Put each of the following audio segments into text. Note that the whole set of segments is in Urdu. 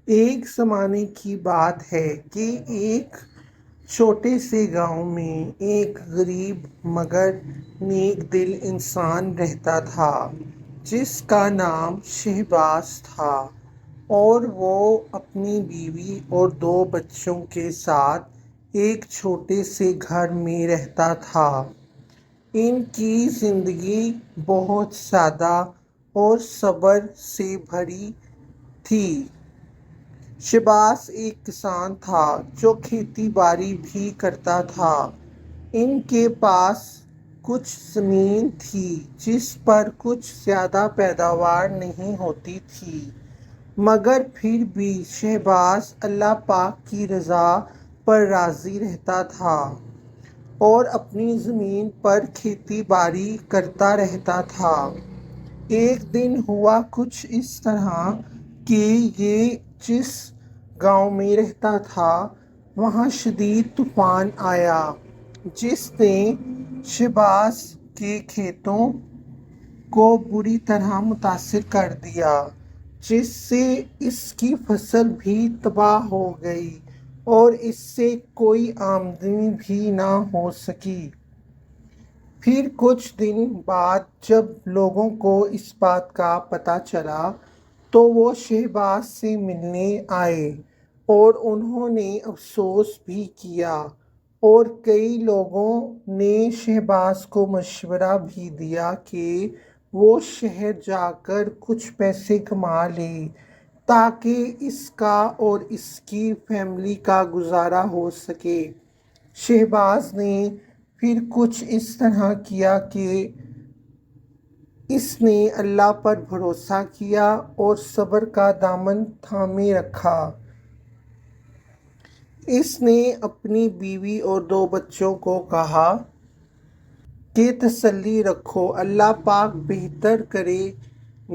ایک زمانے کی بات ہے کہ ایک چھوٹے سے گاؤں میں ایک غریب مگر نیک دل انسان رہتا تھا جس کا نام شہباز تھا، اور وہ اپنی بیوی اور 2 بچوں کے ساتھ ایک چھوٹے سے گھر میں رہتا تھا۔ ان کی زندگی بہت سادہ اور صبر سے بھری تھی۔ شہباز ایک کسان تھا جو کھیتی باڑی بھی کرتا تھا۔ ان کے پاس کچھ زمین تھی جس پر کچھ زیادہ پیداوار نہیں ہوتی تھی، مگر پھر بھی شہباز اللہ پاک کی رضا پر راضی رہتا تھا اور اپنی زمین پر کھیتی باڑی کرتا رہتا تھا۔ ایک دن ہوا کچھ اس طرح کہ یہ جس گاؤں میں رہتا تھا وہاں شدید طوفان آیا جس نے شہباز کے کھیتوں کو بری طرح متاثر کر دیا، جس سے اس کی فصل بھی تباہ ہو گئی اور اس سے کوئی آمدنی بھی نہ ہو سکی۔ پھر کچھ دن بعد جب لوگوں کو اس بات کا پتہ چلا تو وہ شہباز سے ملنے آئے اور انہوں نے افسوس بھی کیا، اور کئی لوگوں نے شہباز کو مشورہ بھی دیا کہ وہ شہر جا کر کچھ پیسے کما لے تاکہ اس کا اور اس کی فیملی کا گزارا ہو سکے۔ شہباز نے پھر کچھ اس طرح کیا کہ اس نے اللہ پر بھروسہ کیا اور صبر کا دامن تھامے رکھا۔ اس نے اپنی بیوی اور 2 بچوں کو کہا کہ تسلی رکھو، اللہ پاک بہتر کریں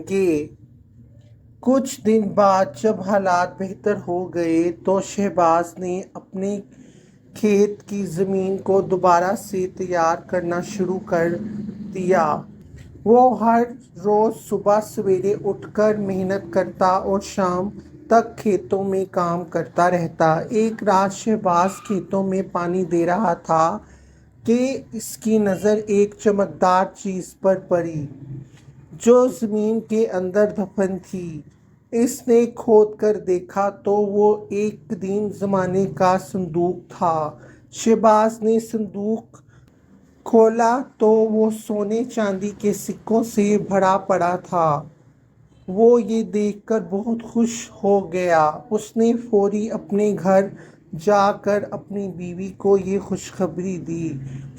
گے۔ کچھ دن بعد جب حالات بہتر ہو گئے تو شہباز نے اپنے کھیت کی زمین کو دوبارہ سے تیار کرنا شروع کر دیا۔ وہ ہر روز صبح سویرے اٹھ کر محنت کرتا اور شام تک کھیتوں میں کام کرتا رہتا۔ ایک رات شہباز کھیتوں میں پانی دے رہا تھا کہ اس کی نظر ایک چمکدار چیز پر پڑی جو زمین کے اندر دفن تھی۔ اس نے کھود کر دیکھا تو وہ ایک قدیم زمانے کا صندوق تھا۔ شہباز نے صندوق کھولا تو وہ سونے چاندی کے سکوں سے بھرا پڑا تھا۔ وہ یہ دیکھ کر بہت خوش ہو گیا۔ اس نے فوری اپنے گھر جا کر اپنی بیوی کو یہ خوشخبری دی۔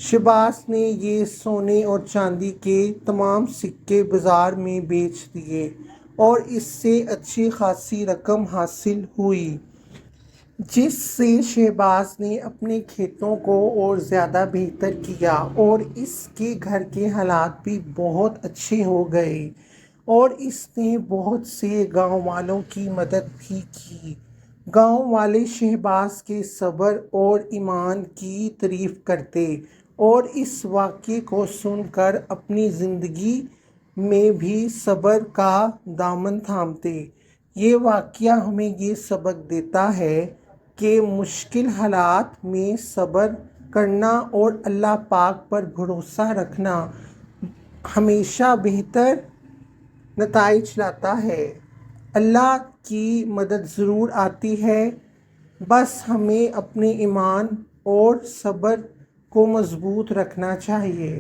شہباز نے یہ سونے اور چاندی کے تمام سکے بازار میں بیچ دیے اور اس سے اچھی خاصی رقم حاصل ہوئی، جس سے شہباز نے اپنے کھیتوں کو اور زیادہ بہتر کیا اور اس کے گھر کے حالات بھی بہت اچھے ہو گئے، اور اس نے بہت سے گاؤں والوں کی مدد بھی کی۔ گاؤں والے شہباز کے صبر اور ایمان کی تعریف کرتے اور اس واقعے کو سن کر اپنی زندگی میں بھی صبر کا دامن تھامتے۔ یہ واقعہ ہمیں یہ سبق دیتا ہے کہ مشکل حالات میں صبر کرنا اور اللہ پاک پر بھروسہ رکھنا ہمیشہ بہتر نتائج لاتا ہے۔ اللہ کی مدد ضرور آتی ہے، بس ہمیں اپنے ایمان اور صبر کو مضبوط رکھنا چاہیے۔